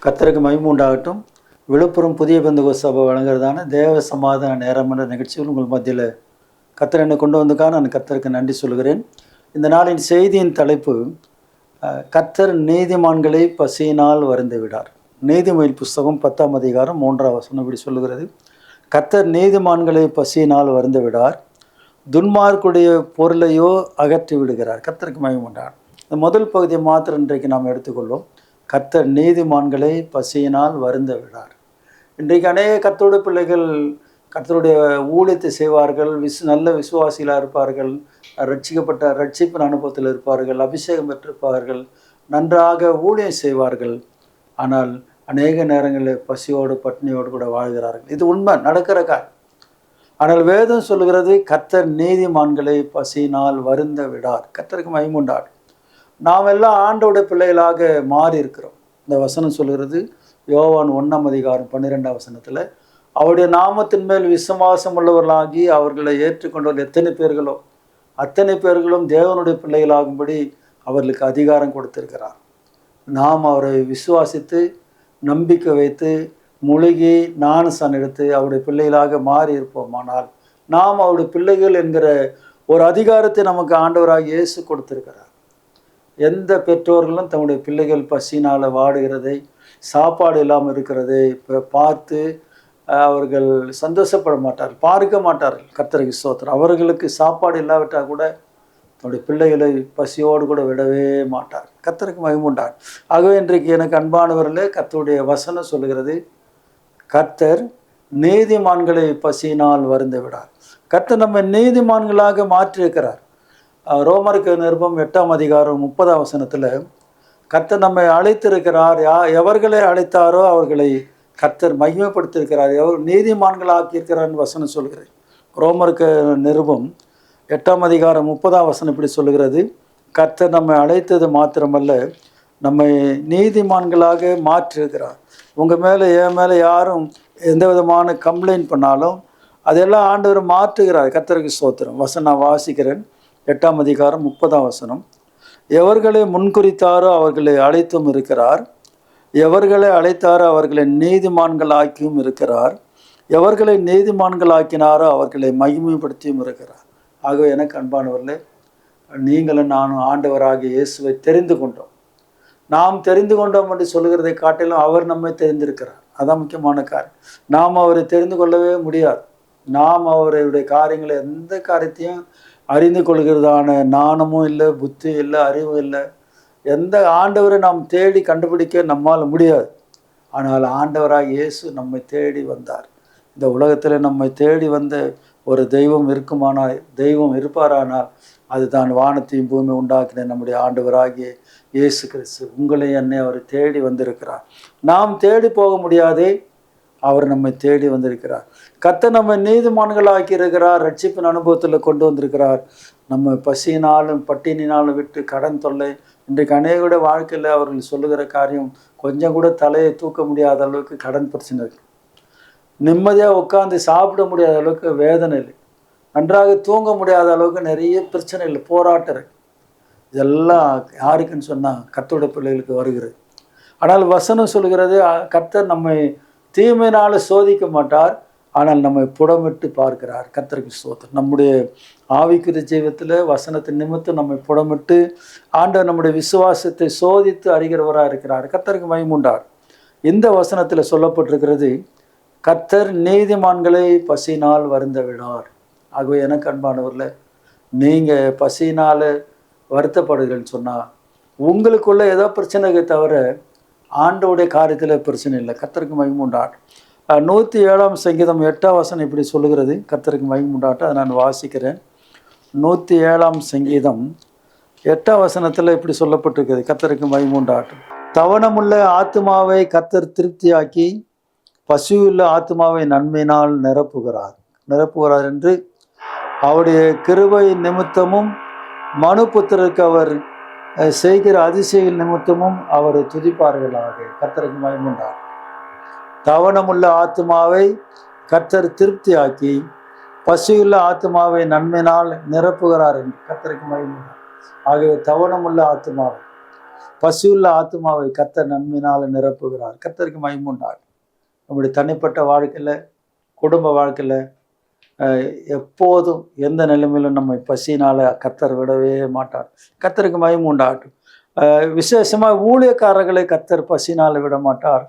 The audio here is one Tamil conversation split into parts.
கர்த்தருக்கு மகிமை உண்டாகட்டும். விழுப்புரம் புதிய பெந்தகோஸ்து சபை வழங்குறதான தேவ சமாதான நேரம் என்ற நிகழ்ச்சியில் உங்கள் மத்தியில் கர்த்தர் என்னை கொண்டு வந்ததுக்காக நான் கர்த்தருக்கு நன்றி சொல்கிறேன். இந்த நாளின் செய்தியின் தலைப்பு, கர்த்தர் நீதிமான்களை பசியினால் வருந்து விடார். நீதிமொழி புஸ்தகம் 10ஆம் அதிகாரம் 3ஆம் வசனம் இப்படி சொல்லுகிறது, கர்த்தர் நீதிமான்களை பசியினால் வருந்து விடார், துன்மார்க்குடைய பொருளையோ அகற்றி விடுகிறார். கர்த்தருக்கு மகிமை உண்டாகட்டும். இந்த முதல் பகுதியை மாத்திரம் இன்றைக்கு நாம் எடுத்துக்கொள்வோம். கர்த்தர் நீதிமான்களை பசியினால் வருந்த விடார். இன்றைக்கு அநேக கர்த்தருடைய பிள்ளைகள் கர்த்தருடைய ஊழியத்தை செய்வார்கள், நல்ல விசுவாசிகளாக இருப்பார்கள், ரட்சிப்பின் அனுபவத்தில் இருப்பார்கள், அபிஷேகம் பெற்றிருப்பார்கள், நன்றாக ஊழியம் செய்வார்கள். ஆனால் அநேக நேரங்களில் பசியோடு பட்னியோடு கூட வாழ்கிறார்கள். இது உண்மை, நடக்கிற காரியம். ஆனால் வேதம் சொல்லுகிறது, கர்த்தர் நீதிமான்களை பசியினால் வருந்த விடார். கர்த்தருக்கு மகிமை உண்டாகட்டும். நாம் எல்லாம் ஆண்டோடைய பிள்ளைகளாக மாறி இருக்கிறோம். இந்த வசனம் சொல்கிறது, யோவான் 1ஆம் அதிகாரம் 12ஆம் வசனத்தில், அவருடைய நாமத்தின் மேல் விசுவாசம் உள்ளவர்களாகி அவர்களை ஏற்றுக்கொண்டவர்கள் எத்தனை பேர்களோ அத்தனை பேர்களும் தேவனுடைய பிள்ளைகளாகும்படி அவர்களுக்கு அதிகாரம் கொடுத்திருக்கிறார். நாம் அவரை விசுவாசித்து நம்பிக்கை வைத்து முழுகி ஞானஸ்நானம் எடுத்து அவருடைய பிள்ளைகளாக மாறி இருப்போமானால் நாம் அவருடைய பிள்ளைகள் என்கிற ஒரு அதிகாரத்தை நமக்கு ஆண்டவராக இயேசு கொடுத்திருக்கிறார். எந்த பெற்றோர்களும் தன்னுடைய பிள்ளைகள் பசினால் வாடுகிறதை, சாப்பாடு இல்லாமல் இருக்கிறதை பார்த்து அவர்கள் சந்தோஷப்பட மாட்டார்கள், பார்க்க மாட்டார்கள். கர்த்தருக்கு ஸ்தோத்திரம். அவர்களுக்கு சாப்பாடு இல்லாவிட்டால் கூட தன்னுடைய பிள்ளைகளை பசியோடு கூட விடவே மாட்டார். கர்த்தருக்கு மகிமை உண்டாகட்டும். ஆகவே இன்றைக்கு எனக்கு அன்பானவர்களே, கர்த்தருடைய வசனம் சொல்லுகிறது, கர்த்தர் நீதிமான்களை பசியினால் வருந்த விடார். கர்த்தர் நம்ம நீதிமான்களாக மாற்றியிருக்கிறார். ரோமருக்கு நிருபம் 8ஆம் அதிகாரம் 30ஆம் வசனத்தில், கர்த்தர் நம்மை அழைத்திருக்கிறார். எவர்களை அழைத்தாரோ அவர்களை கர்த்தர் மகிமைப்படுத்தியிருக்கிறார், நீதிமான்கள் ஆக்கியிருக்கிறார்னு வசனம் சொல்கிறேன். ரோமருக்கு நிருபம் 8ஆம் அதிகாரம் 30ஆம் வசனம் இப்படி சொல்லுகிறது, கர்த்தர் நம்மை அழைத்தது மாத்திரமல்ல, நம்மை நீதிமான்களாக மாற்றியிருக்கிறார். உங்கள் மேலே என் மேலே யாரும் எந்த விதமான கம்ப்ளைண்ட் பண்ணாலும் அதெல்லாம் ஆண்டவர் மாற்றுகிறார். கர்த்தருக்கு ஸ்தோத்திரம். வசனம் நான் வாசிக்கிறேன். 8ஆம் அதிகாரம் 30ஆம் வசனம், எவர்களை முன்குறித்தாரோ அவர்களை அழைத்தும் இருக்கிறார், எவர்களை அழைத்தாரோ அவர்களை நீதிமான்கள் ஆக்கியும் இருக்கிறார், எவர்களை நீதிமான்கள் ஆக்கினாரோ அவர்களை மகிமைப்படுத்தியும் இருக்கிறார். ஆகவே எனக்கு அன்பானவர்களே, நீங்களும் நானும் ஆண்டவராகிய இயேசுவை தெரிந்து கொண்டோம். நாம் தெரிந்து கொண்டோம் என்று சொல்லுகிறதை காட்டிலும் அவர் நம்மை தெரிந்திருக்கிறார். அதான் முக்கியமான காரியம். நாம் அவரை தெரிந்து கொள்ளவே முடியாது. நாம் அவருடைய காரியங்களை, எந்த காரியத்தையும் அறிந்து கொள்கிறதான ஞானமும் இல்லை, புத்தி இல்லை, அறிவும் இல்லை. எந்த ஆண்டவரை நாம் தேடி கண்டுபிடிக்க நம்மால் முடியாது. ஆனால் ஆண்டவராக இயேசு நம்மை தேடி வந்தார். இந்த உலகத்தில் நம்மை தேடி வந்த ஒரு தெய்வம் இருக்குமானால், தெய்வம் இருப்பாரானால் அது தான் வானத்தையும் பூமி உண்டாக்கின நம்முடைய ஆண்டவராகிய இயேசு கிறிஸ்து. உங்களை என்னை அவர் தேடி வந்திருக்கிறார். நாம் தேடி போக முடியாதே, அவர் நம்மை தேடி வந்திருக்கிறார். கர்த்தர் நம்மை நீதிமான்கள் ஆக்கியிருக்கிறார், ரட்சிப்பின் அனுபவத்தில் கொண்டு வந்திருக்கிறார். நம்ம பசியினாலும் பட்டினினாலும் விட்டு கடன் தொல்லை, இன்றைக்கு அநேகருடைய வாழ்க்கையில் அவர்கள் சொல்லுகிற காரியம், கொஞ்சம் கூட தலையை தூக்க முடியாத அளவுக்கு கடன் பிரச்சனை இருக்குது. நிம்மதியாக உட்காந்து சாப்பிட முடியாத அளவுக்கு வேதனை இல்லை, நன்றாக தூங்க முடியாத அளவுக்கு நிறைய பிரச்சனை இல்லை, போராட்டம் இருக்குது. இதெல்லாம் யாருக்குன்னு சொன்னால் கர்த்தருடைய பிள்ளைகளுக்கு வருகிறது. ஆனால் வசனம் சொல்கிறது, கர்த்தர் நம்மை தீமையினால் சோதிக்க மாட்டார், ஆனால் நம்மை புடமிட்டு பார்க்கிறார். கர்த்தருக்கு ஸ்தோத்திரம். நம்முடைய ஆவிக்குரிய ஜீவத்தில் வசனத்தின் நிமித்தம் நம்மை புடமிட்டு ஆண்டவர் நம்முடைய விசுவாசத்தை சோதித்து அறிகிறவராக இருக்கிறார். கர்த்தருக்கு மகிமை உண்டாகட்டும். இந்த வசனத்தில் சொல்லப்பட்டிருக்கிறது, கர்த்தர் நீதிமான்களை பசியினால் வருந்த விடார். ஆகவே எனக்கு அன்பானவர்களே, நீங்கள் பசியினால் வருத்தப்படுகிறேன்னு சொன்னால் உங்களுக்குள்ள ஏதோ பிரச்சனைக்கு தவிர ஆண்டோடைய காரியத்தில் பிரச்சனை இல்லை. கர்த்தருக்கு மகிமை உண்டாகட்டும். 107ஆம் சங்கீதம் 8ஆம் வசனம் இப்படி சொல்லுகிறது. கர்த்தருக்கு மகிமை உண்டாகட்டும். அதை நான் வாசிக்கிறேன். 107ஆம் சங்கீதம் 8ஆம் வசனத்தில் இப்படி சொல்லப்பட்டிருக்கிறது. கர்த்தருக்கு மகிமை உண்டாகட்டும். தவணமுள்ள ஆத்மாவை கர்த்தர் திருப்தியாக்கி பசியுள்ள ஆத்மாவை நன்மையினால் நிரப்புகிறார் என்று அவருடைய கிருபை நிமித்தமும் மனுபுத்திரருக்கு அவர் செய்கிற அதிசய நிமித்தமும் அவரை துதிப்பார்களாக. கர்த்தருக்கு மகிமை உண்டாகட்டும். தவணமுள்ள ஆத்மாவை கர்த்தர் திருப்தியாக்கி பசியுள்ள ஆத்மாவை நன்மையினால் நிரப்புகிறார் என்று. கர்த்தருக்கு மகிமை உண்டாகட்டும். ஆகவே தவணமுள்ள ஆத்மாவை பசியுள்ள ஆத்மாவை கர்த்தர் நன்மையினால நிரப்புகிறார். கர்த்தருக்கு மகிமை உண்டாகும். நம்முடைய தனிப்பட்ட வாழ்க்கையில், குடும்ப வாழ்க்கையில் எப்போதும் எந்த நிலைமையிலும் நம்மை பசியினால் கர்த்தர் விடவே மாட்டார். கர்த்தருக்கு மகிமை உண்டாகட்டும். விசேஷமாக ஊழியக்காரர்களை கர்த்தர் பசியினால் விட மாட்டார்.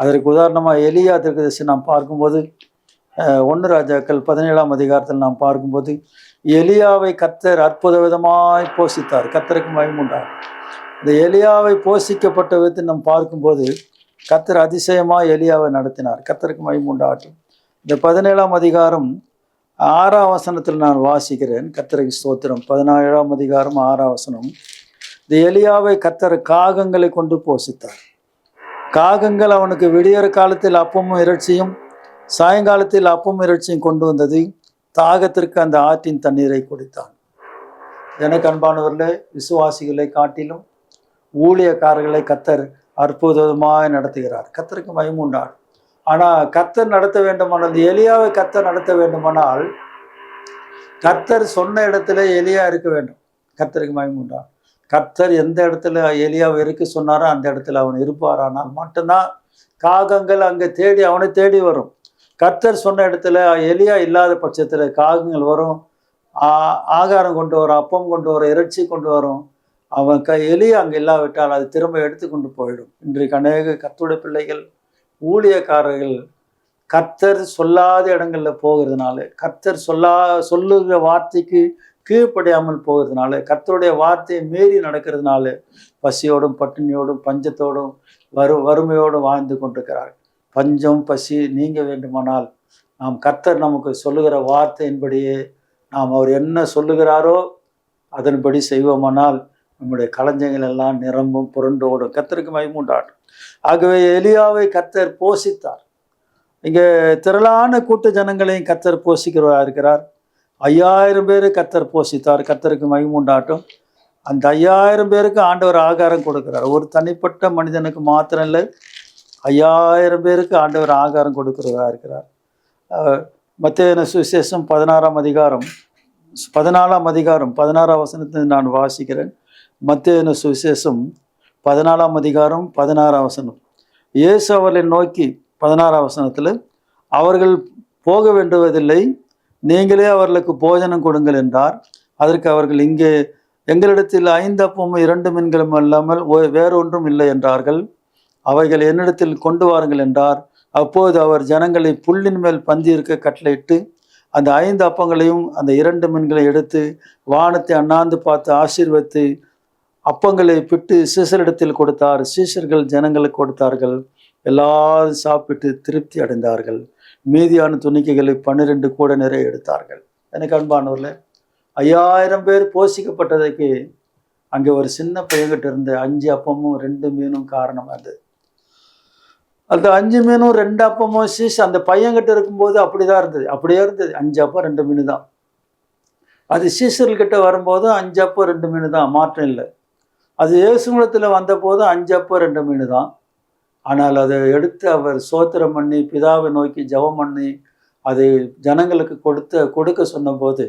அதற்கு உதாரணமாக எலியா தீர்க்கதரிசி நாம் பார்க்கும்போது 1 ராஜாக்கள் 17ஆம் அதிகாரத்தில் நாம் பார்க்கும்போது எலியாவை கர்த்தர் அற்புத விதமாய் போஷித்தார். கர்த்தருக்கு மகிமை உண்டாகும். இந்த எலியாவை போஷிக்கப்பட்ட விதத்தை நாம் பார்க்கும்போது கர்த்தர் அதிசயமாக எலியாவை நடத்தினார். கர்த்தருக்கு மகிமை உண்டாகட்டும். இந்த 17ஆம் அதிகாரம் 6ஆம் வசனத்தில் நான் வாசிக்கிறேன். கர்த்தருக்கு ஸ்தோத்திரம். 17ஆம் அதிகாரம் 6ஆம் வசனம். இந்த எலியாவை கர்த்தர் காகங்களை கொண்டு போஷித்தார். காகங்கள் அவனுக்கு விடியற் காலத்தில் அப்பமும் இறைச்சியும், சாயங்காலத்தில் அப்பமும் இறைச்சியும் கொண்டு வந்தது. தாகத்திற்கு அந்த ஆற்றின் தண்ணீரை குடித்தான். எனக்கு அன்பானவர்களே, விசுவாசிகளை காட்டிலும் ஊழியக்காரர்களை கர்த்தர் அற்புதமாக நடத்துகிறார். கர்த்தருக்கு மகிமை உண்டாகும். ஆனால் கர்த்தர் நடத்த வேண்டுமானால், எலியாவை கர்த்தர் நடத்த வேண்டுமானால் கர்த்தர் சொன்ன இடத்துல எலியா இருக்க வேண்டும். கர்த்தருக்கு மகிமை உண்டாகும். கர்த்தர் எந்த இடத்துல எலியாவை இருக்க சொன்னாரோ அந்த இடத்துல அவன் இருப்பாரானால் மட்டும்தான் காகங்கள் அங்கே தேடி அவனை தேடி வரும். கர்த்தர் சொன்ன இடத்துல எலியா இல்லாத பட்சத்தில் காகங்கள் வரும், ஆகாரம் கொண்டு வரும், அப்பம் கொண்டு வரும், இறைச்சி கொண்டு வரும். அவன் எலியா அங்கே இல்லாவிட்டால் அது திரும்ப எடுத்து கொண்டு போயிடும். இன்றைக்கு அநேக கர்த்தருடைய பிள்ளைகள், ஊழியக்காரர்கள் கர்த்தர் சொல்லாத இடங்களில் போகிறதுனால, கர்த்தர் சொல்லுகிற வார்த்தைக்கு கீழ்ப்படியாமல் போகிறதுனால, கர்த்தருடைய வார்த்தையை மீறி நடக்கிறதுனால பசியோடும் பட்டினியோடும் பஞ்சத்தோடும் வறுமையோடும் வாழ்ந்து கொண்டிருக்கிறார்கள். பஞ்சம் பசி நீங்க வேண்டுமானால் நாம் கர்த்தர் நமக்கு சொல்லுகிற வார்த்தையின்படியே நாம் அவர் என்ன சொல்லுகிறாரோ அதன்படி செய்வோமானால் நம்முடைய களஞ்சங்கள் எல்லாம் நிரம்பும், புரண்டோடும். கர்த்தருக்கு மகிமை உண்டாகட்டும். ஆகவே எலியாவை கர்த்தர் போஷித்தார். இங்கே திரளான கூட்ட ஜனங்களையும் கர்த்தர் போஷிக்கிறவராக இருக்கிறார். 5000 பேரை கர்த்தர் போஷித்தார். கர்த்தருக்கு மகிமை உண்டாகட்டும். அந்த 5000 பேருக்கு ஆண்டவர் ஆகாரம் கொடுக்கிறார். ஒரு தனிப்பட்ட மனிதனுக்கு மாத்திரம் இல்லை, 5000 பேருக்கு ஆண்டவர் ஆகாரம் கொடுக்கிறவராக இருக்கிறார். மத்தேயு சுவிசேஷம் 14ஆம் அதிகாரம் 16ஆம் வசனத்தை நான் வாசிக்கிறேன். மத்தேயு சுவிசேஷம் 14ஆம் அதிகாரம் 16ஆம் வசனம். இயேசு அவர்களை நோக்கி 16ஆம் வசனத்தில், அவர்கள் போக வேண்டுவதில்லை, நீங்களே அவர்களுக்கு போஜனம் கொடுங்கள் என்றார். அதற்கு அவர்கள், இங்கே எங்களிடத்தில் 5 அப்பமும் 2 மீன்களும் அல்லாமல் வேறொன்றும் இல்லை என்றார்கள். அவைகள் என்னிடத்தில் கொண்டு வாருங்கள் என்றார். அப்போது அவர் ஜனங்களை புல்லின் மேல் பந்தி இருக்க கட்டளையிட்டு அந்த 5 அப்பங்களையும் அந்த 2 மீன்களையும் எடுத்து வானத்தை அண்ணாந்து பார்த்து ஆசீர்வதித்து அப்பங்களை பிட்டு சீசரிடத்தில் கொடுத்தார். சீஷர்கள் ஜனங்களுக்கு கொடுத்தார்கள். எல்லாரும் சாப்பிட்டு திருப்தி அடைந்தார்கள். மீதியான துணிக்கைகளை 12 கூட நிறைய எடுத்தார்கள். எனக்கு அன்பானவர்களே, 5000 பேர் போஷிக்கப்பட்டதுக்கு அங்கே ஒரு சின்ன பையன்கிட்ட இருந்த 5 அப்பமும் 2 மீனும் காரணமாக இருந்தது. அந்த 5 மீனும் 2 அப்பமும் அந்த பையன்கிட்ட இருக்கும்போது அப்படிதான் இருந்தது, அப்படியே இருந்தது. 5 அப்பம் 2 மீன் தான். அது சீசர்கள்கிட்ட வரும்போது 5 அப்பம் 2 மீன் தான், மாற்றம் இல்லை. அது இயேசுவிடத்தில் வந்த போது 5 அப்பம் 2 மீன் தான். ஆனால் அதை எடுத்து அவர் சோத்திரம் பண்ணி பிதாவை நோக்கி ஜெபம் பண்ணி அது ஜனங்களுக்கு கொடுக்க சொன்னபோது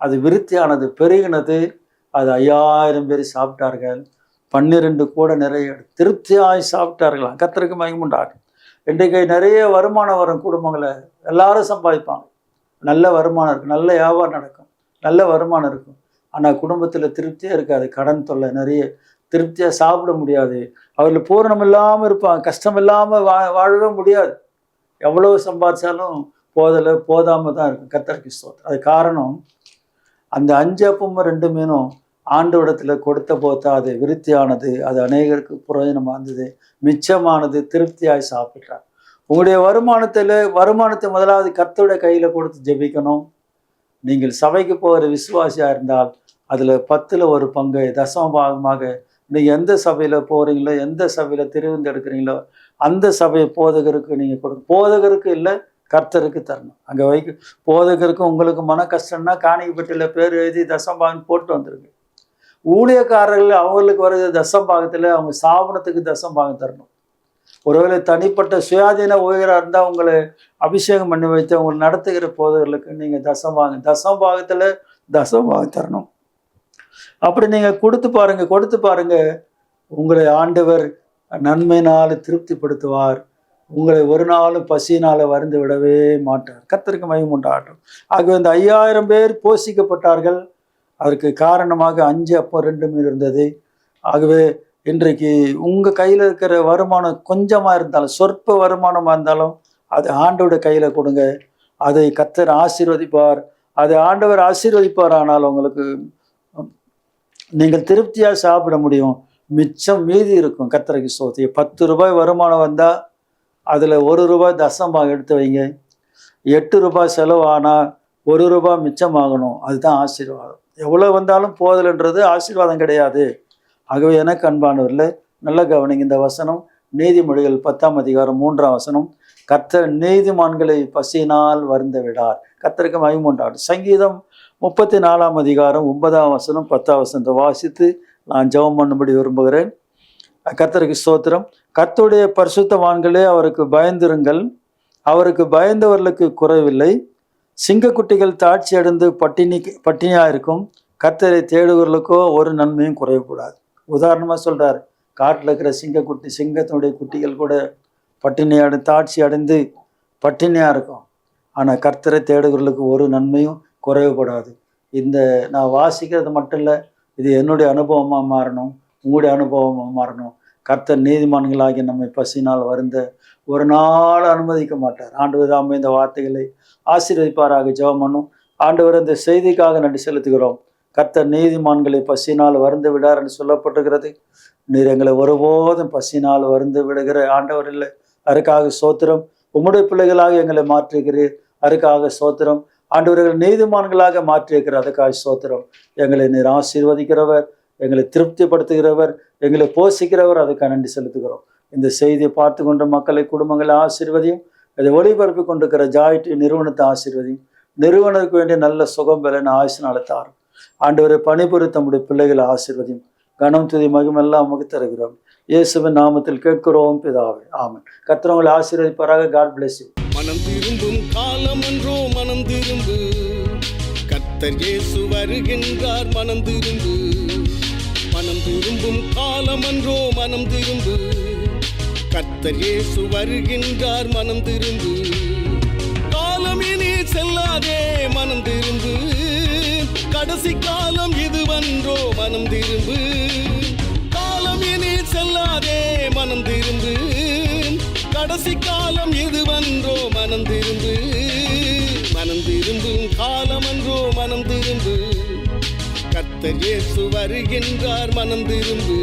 அது விருத்தியானது, பெருகினது. அது 5000 பேர் சாப்பிட்டார்கள். 12 கூட நிறைய திருப்தியாய் சாப்பிட்டார்களாம். கர்த்தருக்கு மகிமை உண்டாகும். இன்றைக்கு நிறைய வருமானம் வரும் குடும்பங்களை, எல்லாரும் சம்பாதிப்பாங்க, நல்ல வருமானம் இருக்கும், நல்ல வியாபாரம் நடக்கும், நல்ல வருமானம் இருக்கும். ஆனால் குடும்பத்தில் திருப்தியாக இருக்காது. கடன் தொல்லை நிறைய, திருப்தியாக சாப்பிட முடியாது. அவர்கள் பூரணம் இல்லாமல் இருப்பாங்க, கஷ்டம் இல்லாமல் வாழவே முடியாது. எவ்வளோ சம்பாதிச்சாலும் போதாமல் தான் இருக்கும். கர்த்தருக்கு ஸ்தோத்திரம். அது காரணம், அந்த 5 அப்பமும் 2 மீனும் ஆண்டவரிடத்தில் கொடுத்த போது அது விருத்தியானது, அது அநேகருக்கு பிரயோஜனமாக இருந்தது, மிச்சமானது, திருப்தியாய் சாப்பிட்றார். உங்களுடைய வருமானத்தை முதலாவது கர்த்தருடைய கையில் கொடுத்து ஜெபிக்கணும். நீங்கள் சபைக்கு போகிற விசுவாசியாக இருந்தால் அதில் 10ல் 1 பங்கு தசம பாகமாக நீங்கள் எந்த சபையில் போகிறீங்களோ, எந்த சபையில் திருவிந்து எடுக்கிறீங்களோ அந்த சபை போதகருக்கு நீங்கள் கொடுங்க. போதகருக்கு இல்லை, கர்த்தருக்கு தரணும். அங்கே போதகருக்கு உங்களுக்கு மன கஷ்டம்னா காணிக்கப்பட்டியில் பேர் எழுதி தசம்பாகம் போட்டு வந்துருங்க. ஊழியக்காரர்கள் அவங்களுக்கு வருது தசம்பாகத்தில் அவங்க சாபனத்துக்கு தசம்பாகம் தரணும். ஒருவேளை தனிப்பட்ட சுயாதீன ஊழியராக இருந்தால் உங்களை அபிஷேகம் பண்ணி வைத்து உங்களை நடத்துகிற போதகர்களுக்கு நீங்கள் தசம்பாகத்தில் தசம்பாகம் தரணும். அப்படி நீங்கள் கொடுத்து பாருங்க. உங்களை ஆண்டவர் நன்மையினால் திருப்திப்படுத்துவார். உங்களை ஒரு நாளும் பசியினால் வருந்து விடவே மாட்டார். கர்த்தருக்கு மகிமை உண்டாகட்டும். ஆகவே இந்த 5000 பேர் போஷிக்கப்பட்டார்கள். அதற்கு காரணமாக 5 அப்பம் 2 மீன் இருந்தது. ஆகவே இன்றைக்கு உங்கள் கையில் இருக்கிற வருமானம் கொஞ்சமாக இருந்தாலும், சொற்ப வருமானமாக இருந்தாலும், அது ஆண்டவருடைய கையில் கொடுங்க. அதை கர்த்தர் ஆசீர்வதிப்பார். அதை ஆண்டவர் ஆசீர்வதிப்பார். ஆனால் உங்களுக்கு நீங்கள் திருப்தியாக சாப்பிட முடியும். மிச்சம் மீதி இருக்கும். கர்த்தருக்கு ஸ்தோத்திரம். 10 ரூபாய் வருமானம் வந்தால் அதில் 1 ரூபாய் தசமாக எடுத்து வைங்க. 8 ரூபாய் செலவானால் 1 ரூபாய் மிச்சமாகணும். அதுதான் ஆசீர்வாதம். எவ்வளோ வந்தாலும் போதல்ன்றது ஆசீர்வாதம் கிடையாது. ஆகவே எனக்கு அன்பானவர்களே, நல்ல கவனிங்க. இந்த வசனம் நீதிமொழிகள் 10ஆம் அதிகாரம் 3ஆம் வசனம். கர்த்தர் நீதிமான்களை பசியினால் வருந்த விடார். கர்த்தருக்கு மகிமை உண்டாகட்டும். சங்கீதம் 34ஆம் அதிகாரம் 9ஆம் வசனம் 10ஆம் வசனத்தை வாசித்து நான் ஜெபம் பண்ணும்படி விரும்புகிறேன். கர்த்தருக்கு ஸ்தோத்திரம். கர்த்தருடைய பரிசுத்தவான்களே, அவருக்கு பயந்திருங்கள். அவருக்கு பயந்தவர்களுக்கு குறைவில்லை. சிங்கக்குட்டிகள் தாட்சி அடைந்து பட்டினியாக இருக்கும். கர்த்தரை தேடுவர்களுக்கோ ஒரு நன்மையும் குறையக்கூடாது. உதாரணமாக சொல்கிறார். காட்டில் இருக்கிற சிங்கத்தினுடைய குட்டிகள் கூட பட்டினியாடு தாட்சி அடைந்து பட்டினியாக இருக்கும். ஆனால் கர்த்தரை தேடுகிறவர்களுக்கு ஒரு நன்மையும் குறைவுபடாது. இந்த நான் வாசிக்கிறது மட்டும் இல்லை, இது என்னுடைய அனுபவமாக மாறணும், உங்களுடைய அனுபவமாக மாறணும். கர்த்தர் நீதிமான்களாகி நம்மை பசினால் வருந்த ஒரு நாள் அனுமதிக்க மாட்டார். ஆண்டவர் தாமே இந்த வார்த்தைகளை ஆசீர்வதிப்பாராக. ஜெபம் பண்ணும். ஆண்டவர் இந்த செய்திக்காக நன்றி செலுத்துகிறோம். கர்த்தர் நீதிமான்களை பசினால் வருந்த விடார் என்று சொல்லப்பட்டிருக்கிறது. நீர் எங்களை ஒருபோதும் பசினால் வருந்த விடுகிற ஆண்டவர் இல்லை. அதுக்காக ஸ்தோத்திரம். உம்முடைய பிள்ளைகளாக எங்களை மாற்றிருக்கிறீர். அதுக்காக ஸ்தோத்திரம். ஆண்டவர்கள் நீதிமான்களாக மாற்றியிருக்கிறார். அதுக்காக ஸ்தோத்திரம். எங்களை நீர் ஆசீர்வதிக்கிறவர், எங்களை திருப்திப்படுத்துகிறவர், எங்களை போஷிக்கிறவர். அதுக்காக நன்றி செலுத்துகிறோம். இந்த செய்தியை பார்த்து கொண்ட மக்களை, குடும்பங்களை ஆசீர்வதியும். இதை ஒளிபரப்பி கொண்டிருக்கிற ஜாயிட் நிறுவனத்தை ஆசீர்வதியும். நிறுவனருக்கு வேண்டிய நல்ல சுகம் பெறன்னு ஆயுசு நடத்தாரும். ஆண்டவரை பணிபுரி தம்முடைய பிள்ளைகளை ஆசீர்வதியும். கனம் துதி மகிமெல்லாம் உமக்கு தருகிறோம். இயேசுவின் நாமத்தில் கேட்கிறோம் பிதாவே, ஆமென். கர்த்தர் உங்களை ஆசீர்வதிப்பாராக. God bless you. மனம் திரும்பும் காலம் என்றோ மனம் திரும்பு, கர்த்தர் இயேசு வருகின்றார். மனம் திரும்பு, மனம் திரும்பும் காலம் என்றோ மனம் திரும்பு, கர்த்தர் இயேசு வருகின்றார். மனம் திரும்பு, காலம் இனி செல்லாதே. மனம் திரும்பு, கடைசி காலம் இதுவன்றோ. மனம் திரும்பு, காலம் இனி செல்லாதே. மனம் திரும்பு, கடைசி காலம் இதுவன்றோ. மனம் திரும்பு, மனம் திரும்பும் காலம் என்றோ. மனம் திரும்பு, கர்த்தர் இயேசு வருகின்றார். மனம் திரும்பு.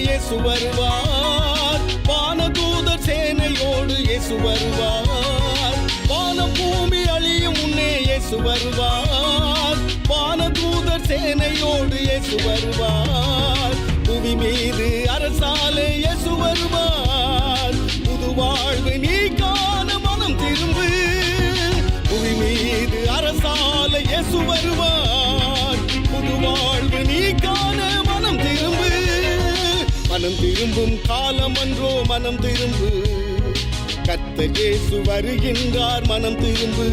இயேசு வருவார். வானதூதர் சேனையோடு இயேசு வருவார். வானம் பூமி அழியும் முன்னே இயேசு வருவார். வானதூதர் சேனையோடு இயேசு வருவார். புவி மீது அரசாலை இயேசு வருவார். புது வாழ்வு நீ காண மனம் திரும்பு. புவி மீது அரசாலை இயேசு வருவார். புது வாழ்வு நீ காண மனம் திரும்பு. மனம் திரும்பும் காலம் அன்றோ. மனம் திரும்பு, கர்த்தர் இயேசு வருகின்றார். மனம் திரும்பு.